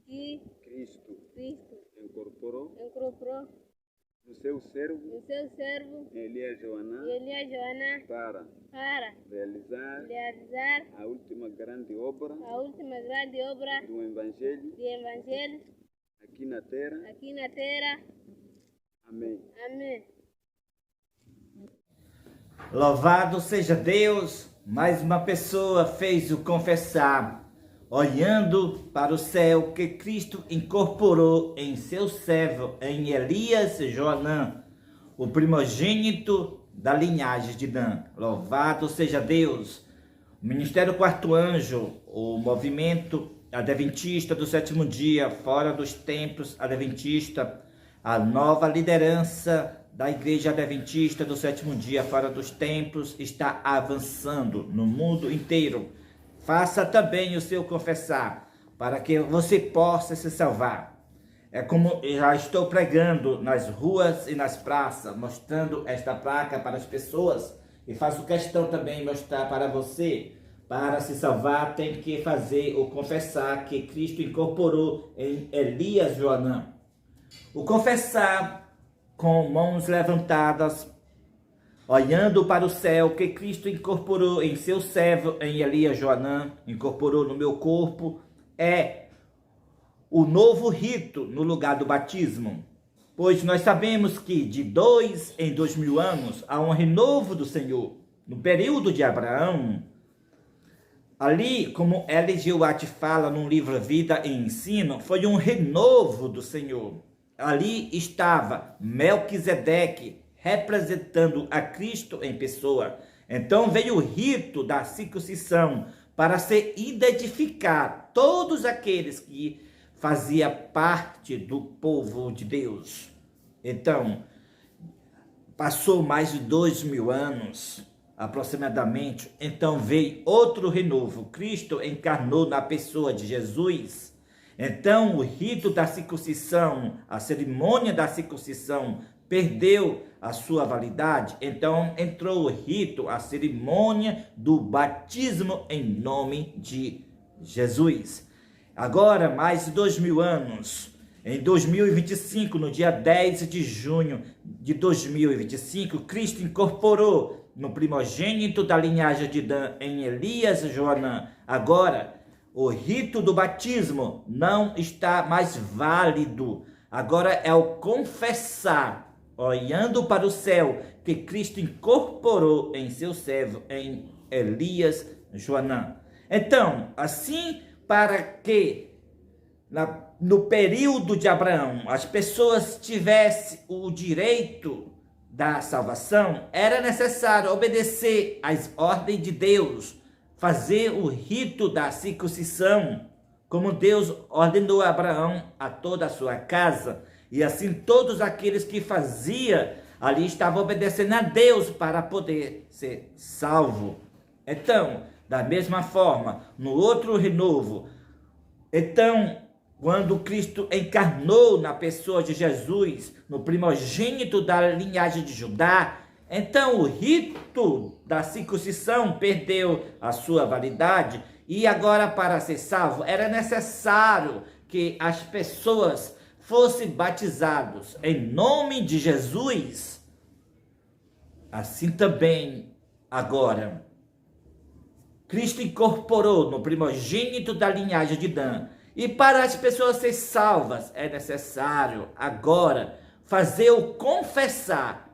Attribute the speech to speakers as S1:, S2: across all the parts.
S1: que Cristo
S2: incorporou
S1: no seu servo
S2: Elias Joanã para realizar a última grande obra do Evangelho aqui na terra. Amém.
S3: Louvado seja Deus, mais uma pessoa fez o confessar, olhando para o céu, que Cristo incorporou em seu servo, em Elias Joanã, o primogênito da linhagem de Dan. Louvado seja Deus. O Ministério Quarto Anjo, o movimento adventista do sétimo dia, fora dos templos adventista, a nova liderança da Igreja Adventista do sétimo dia, fora dos templos, está avançando no mundo inteiro. Faça também o seu confessar, para que você possa se salvar. É como já estou pregando nas ruas e nas praças, mostrando esta placa para as pessoas, e faço questão também de mostrar para você. Para se salvar, tem que fazer o confessar que Cristo incorporou em Elias Joanã. O confessar com mãos levantadas, olhando para o céu, que Cristo incorporou em seu servo, em Elias Joanã, incorporou no meu corpo, é o novo rito no lugar do batismo. Pois nós sabemos que de 2 em 2000 anos há um renovo do Senhor. No período de Abraão, ali, como Ellen G. White fala no livro Vida e Ensino, foi um renovo do Senhor. Ali estava Melquisedeque, representando a Cristo em pessoa. Então veio o rito da circuncisão para se identificar todos aqueles que faziam parte do povo de Deus. Então, passou mais de 2000 anos, aproximadamente, então veio outro renovo. Cristo encarnou na pessoa de Jesus. Então o rito da circuncisão, a cerimônia da circuncisão, perdeu a sua validade. Então entrou o rito, a cerimônia do batismo em nome de Jesus. Agora, mais de 2000 anos, em 2025, no dia 10 de junho de 2025, Cristo incorporou no primogênito da linhagem de Dan, em Elias Joanã. Agora, o rito do batismo não está mais válido. Agora é o confessar, olhando para o céu, que Cristo incorporou em seu servo, em Elias Joanã. Então, assim, para que no período de Abraão as pessoas tivessem o direito da salvação, era necessário obedecer às ordens de Deus, fazer o rito da circuncisão, como Deus ordenou a Abraão, a toda a sua casa. E assim todos aqueles que faziam ali estavam obedecendo a Deus para poder ser salvo. Então, da mesma forma, no outro renovo, então, quando Cristo encarnou na pessoa de Jesus, no primogênito da linhagem de Judá, então o rito da circuncisão perdeu a sua validade, e agora, para ser salvo, era necessário que as pessoas fossem batizadas em nome de Jesus. Assim também agora, Cristo incorporou no primogênito da linhagem de Dan. E para as pessoas serem salvas, é necessário agora fazer o confessar,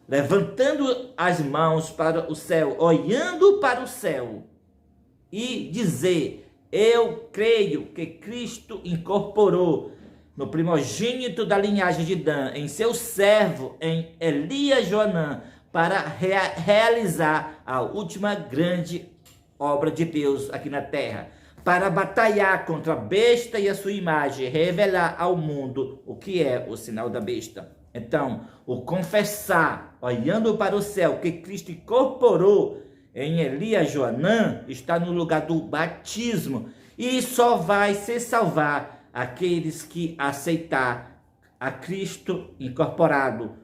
S3: levantando as mãos para o céu, olhando para o céu e dizer: eu creio que Cristo incorporou no primogênito da linhagem de Dan, em seu servo, em Elias Joanã, para realizar a última grande obra de Deus aqui na terra, para batalhar contra a besta e a sua imagem, revelar ao mundo o que é o sinal da besta. Então, o confessar, olhando para o céu, que Cristo incorporou em Elias Joanã, está no lugar do batismo, e só vai se salvar aqueles que aceitar a Cristo incorporado,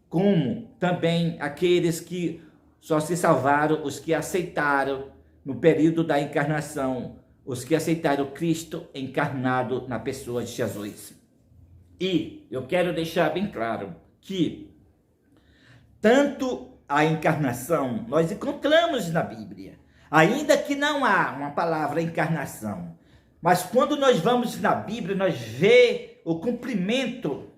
S3: como também aqueles que só se salvaram os que aceitaram no período da encarnação os que aceitaram Cristo encarnado na pessoa de Jesus. E eu quero deixar bem claro que tanto a encarnação nós encontramos na Bíblia, ainda que não há uma palavra encarnação, mas quando nós vamos na Bíblia, nós vemos o cumprimento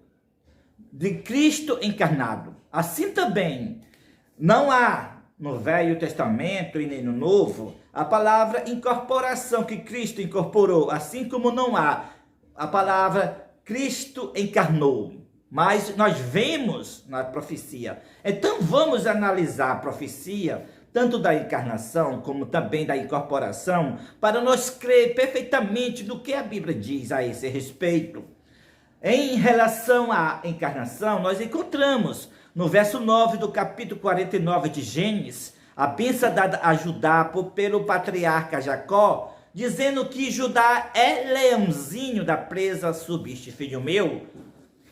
S3: de Cristo encarnado. Assim também, não há no Velho Testamento e nem no Novo a palavra incorporação, que Cristo incorporou, assim como não há a palavra Cristo encarnou. Mas nós vemos na profecia. Então vamos analisar a profecia, tanto da encarnação como também da incorporação, para nós crer perfeitamente no que a Bíblia diz a esse respeito. Em relação à encarnação, nós encontramos no verso 9 do capítulo 49 de Gênesis, a bênção dada a Judá pelo patriarca Jacó, dizendo que Judá é leãozinho da presa, subiste, filho meu.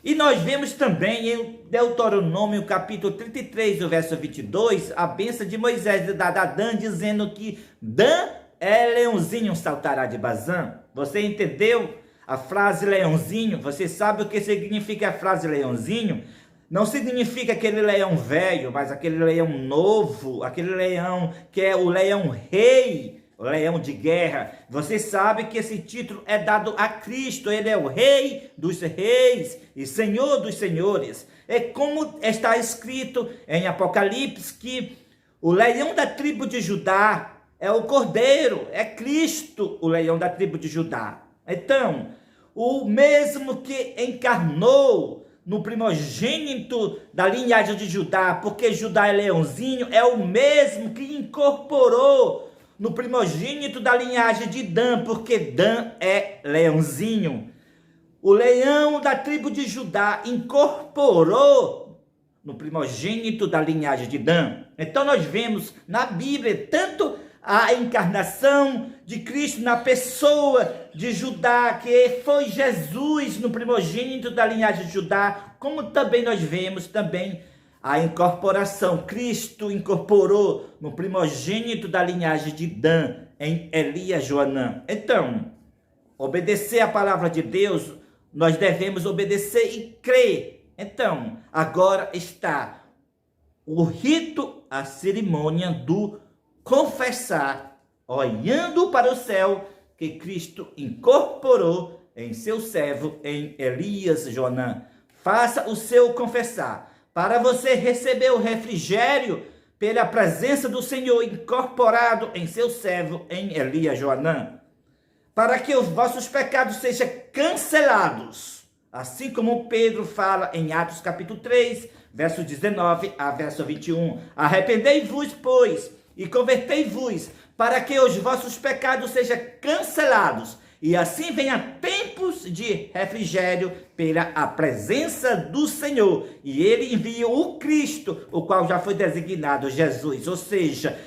S3: E nós vemos também em Deuteronômio capítulo 33, o verso 22, a bênção de Moisés dada a Dan, dizendo que Dan é leãozinho, saltará de Bazã. Você entendeu a frase leãozinho? Você sabe o que significa a frase leãozinho? Não significa aquele leão velho, mas aquele leão novo, aquele leão que é o leão rei, o leão de guerra. Você sabe que esse título é dado a Cristo. Ele é o Rei dos reis e Senhor dos senhores. É como está escrito em Apocalipse que o leão da tribo de Judá é o Cordeiro, é Cristo, o leão da tribo de Judá. Então, o mesmo que encarnou no primogênito da linhagem de Judá, porque Judá é leãozinho, é o mesmo que incorporou no primogênito da linhagem de Dan, porque Dan é leãozinho. O leão da tribo de Judá incorporou no primogênito da linhagem de Dan. Então nós vemos na Bíblia tanto a encarnação de Cristo na pessoa de Judá, que foi Jesus no primogênito da linhagem de Judá, como também nós vemos também a incorporação. Cristo incorporou no primogênito da linhagem de Dan, em Elias Joanã. Então, obedecer a palavra de Deus, nós devemos obedecer e crer. Então, agora está o rito, a cerimônia do confessar, olhando para o céu, que Cristo incorporou em seu servo, em Elias Joanã. Faça o seu confessar, para você receber o refrigério pela presença do Senhor incorporado em seu servo, em Elias Joanã, para que os vossos pecados sejam cancelados, assim como Pedro fala em Atos capítulo 3, verso 19 a verso 21. Arrependei-vos, pois, e convertei-vos, para que os vossos pecados sejam cancelados, e assim venha tempos de refrigério pela a presença do Senhor. E ele envia o Cristo, o qual já foi designado Jesus. Ou seja,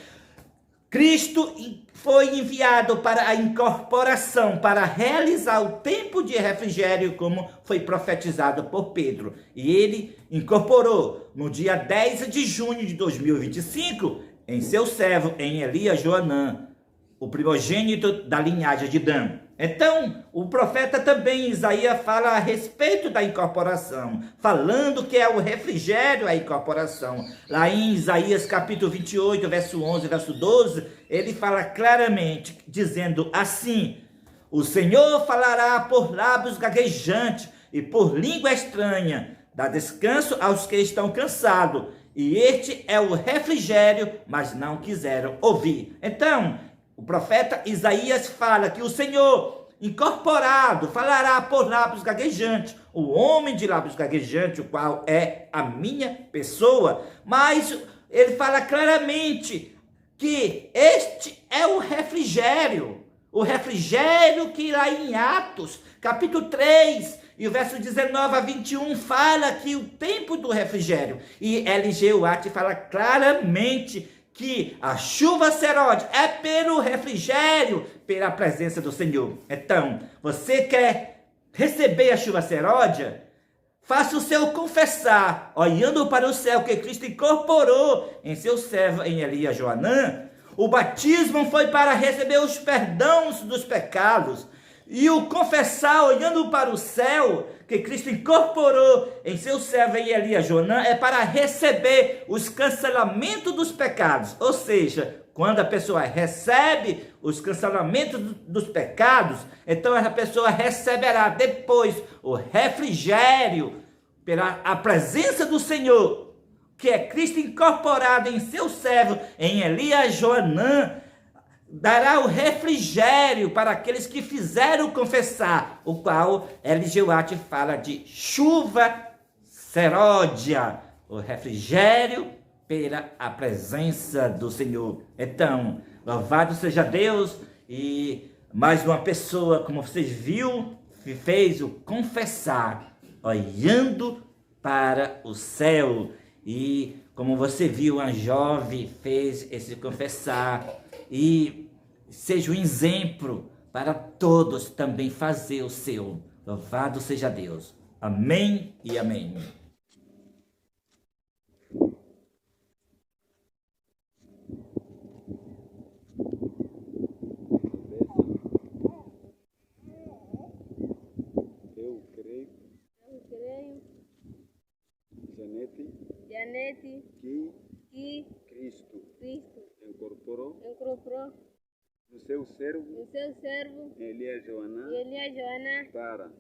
S3: Cristo foi enviado para a incorporação, para realizar o tempo de refrigério, como foi profetizado por Pedro. E ele incorporou no dia 10 de junho de 2025, em seu servo, em Elias Joanã, o primogênito da linhagem de Dan. Então, o profeta também, Isaías, fala a respeito da incorporação, falando que é o refrigério a incorporação. Lá em Isaías capítulo 28, verso 11, verso 12, ele fala claramente, dizendo assim: o Senhor falará por lábios gaguejantes e por língua estranha, dá descanso aos que estão cansados, e este é o refrigério, mas não quiseram ouvir. Então, o profeta Isaías fala que o Senhor incorporado falará por lábios gaguejantes, o homem de lábios gaguejantes, o qual é a minha pessoa. Mas ele fala claramente que este é o refrigério que lá em Atos, capítulo 3, e o verso 19 a 21 fala que o tempo do refrigério. E LG Watt fala claramente que a chuva seródia é pelo refrigério, pela presença do Senhor. Então, você quer receber a chuva seródia? Faça o seu confessar, olhando para o céu, que Cristo incorporou em seu servo, em Elias Joanã, O batismo foi para receber os perdões dos pecados. E o confessar, olhando para o céu, que Cristo incorporou em seu servo Elias Joanã, é para receber os cancelamentos dos pecados. Ou seja, quando a pessoa recebe os cancelamentos dos pecados, então essa pessoa receberá depois o refrigério pela a presença do Senhor, que é Cristo incorporado em seu servo, em Elias Joanã, dará o refrigério para aqueles que fizeram confessar, o qual Eligeoate fala de chuva seródia, o refrigério pela a presença do Senhor. Então, louvado seja Deus, e mais uma pessoa, como vocês viram, fez o confessar, olhando para o céu. E como você viu, a jovem fez esse confessar, e seja um exemplo para todos também fazer o seu. Louvado seja Deus. Amém e amém.
S1: Eu creio,
S2: Janete,
S1: que Cristo incorporou
S2: incorporou
S1: no seu servo Elias Joanã para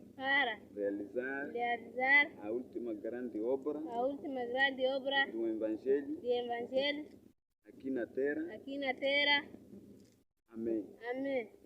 S1: realizar a última grande obra do Evangelho aqui na terra.
S2: aqui na terra.
S1: Amém.
S2: Amém.